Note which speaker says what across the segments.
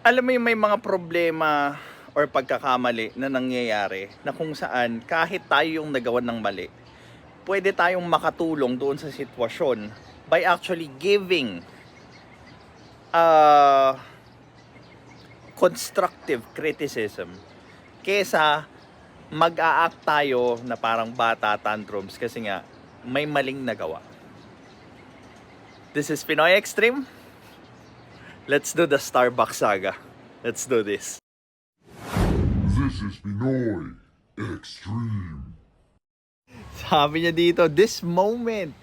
Speaker 1: Alam mo yung may mga problema or pagkakamali na nangyayari na kung saan kahit tayo yung nagawan ng mali, pwede tayong makatulong doon sa sitwasyon by actually giving uh, constructive criticism kesa mag-a-act tayo na parang bata tantrums kasi nga may maling nagawa. This is Pinoy Extreme. Let's do the Starbucks saga. Let's do this.
Speaker 2: This is Pinoy Extreme.
Speaker 1: Sabi niya dito, this moment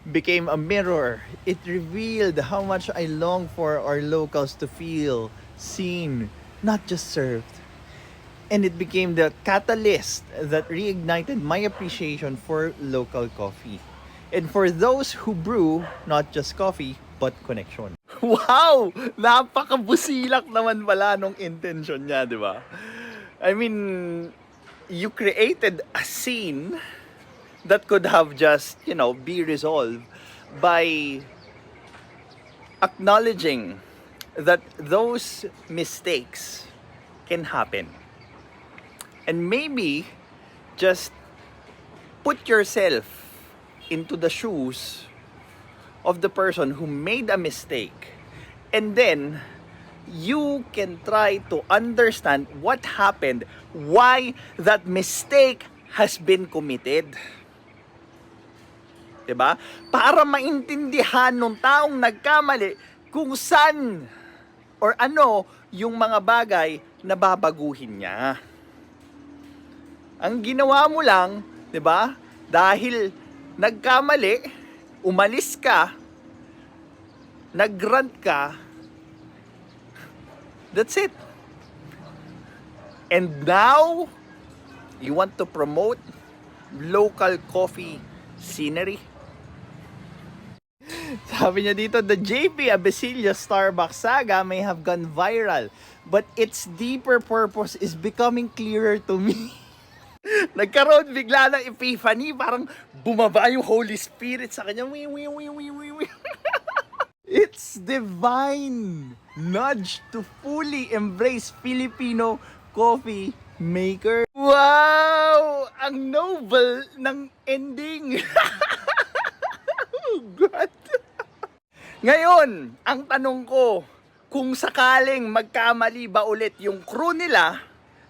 Speaker 1: became a mirror. It revealed how much I long for our locals to feel seen, not just served. And it became the catalyst that reignited my appreciation for local coffee. And for those who brew not just coffee, but connection. Wow! Napakabusilak naman pala nung intention niya, di ba? I mean, you created a scene that could have just, be resolved by acknowledging that those mistakes can happen. And maybe just put yourself into the shoes of the person who made a mistake, and then you can try to understand what happened, why that mistake has been committed. Diba? Para maintindihan ng taong nagkamali kung saan or ano yung mga bagay na babaguhin niya. Ang ginawa mo lang, diba? Dahil nagkamali, umalis ka, nag-rant ka, that's it. And now, you want to promote local coffee scenery? Sabi niya dito, the JP Abesilio Starbucks saga may have gone viral, but its deeper purpose is becoming clearer to me. Nagkaroon bigla ng epiphany, parang bumaba yung Holy Spirit sa kanya. It's divine nudge to fully embrace Filipino coffee maker. Wow! Ang noble ng ending. Oh God. Ngayon, ang tanong ko, kung sakaling magkamali ba ulit yung crew nila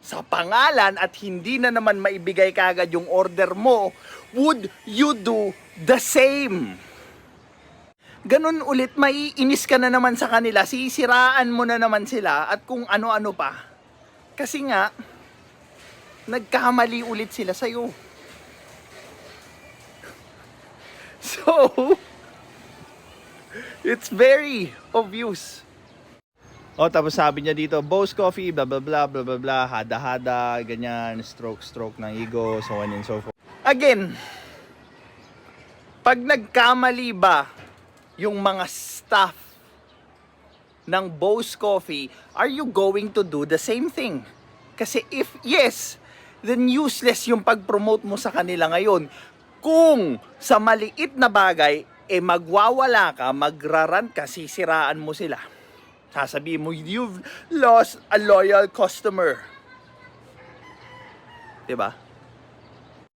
Speaker 1: sa pangalan at hindi na naman maibigay kagad yung order mo, would you do the same? Ganun ulit, maiinis ka na naman sa kanila, sisiraan mo na naman sila at kung ano-ano pa. Kasi nga, nagkamali ulit sila sa'yo. So, it's very obvious. O, tapos sabi niya dito, Boss Coffee, blah blah blah blah blah blah, hada-hada, ganyan, stroke ng ego, so on and so forth. Again, pag nagkamali ba yung mga staff ng Boss Coffee, are you going to do the same thing? Kasi if yes, then useless yung pag-promote mo sa kanila ngayon. Kung sa maliit na bagay, magwawala ka, magraran ka, sisiraan mo sila. Sasabihin mo, you've lost a loyal customer. Diba?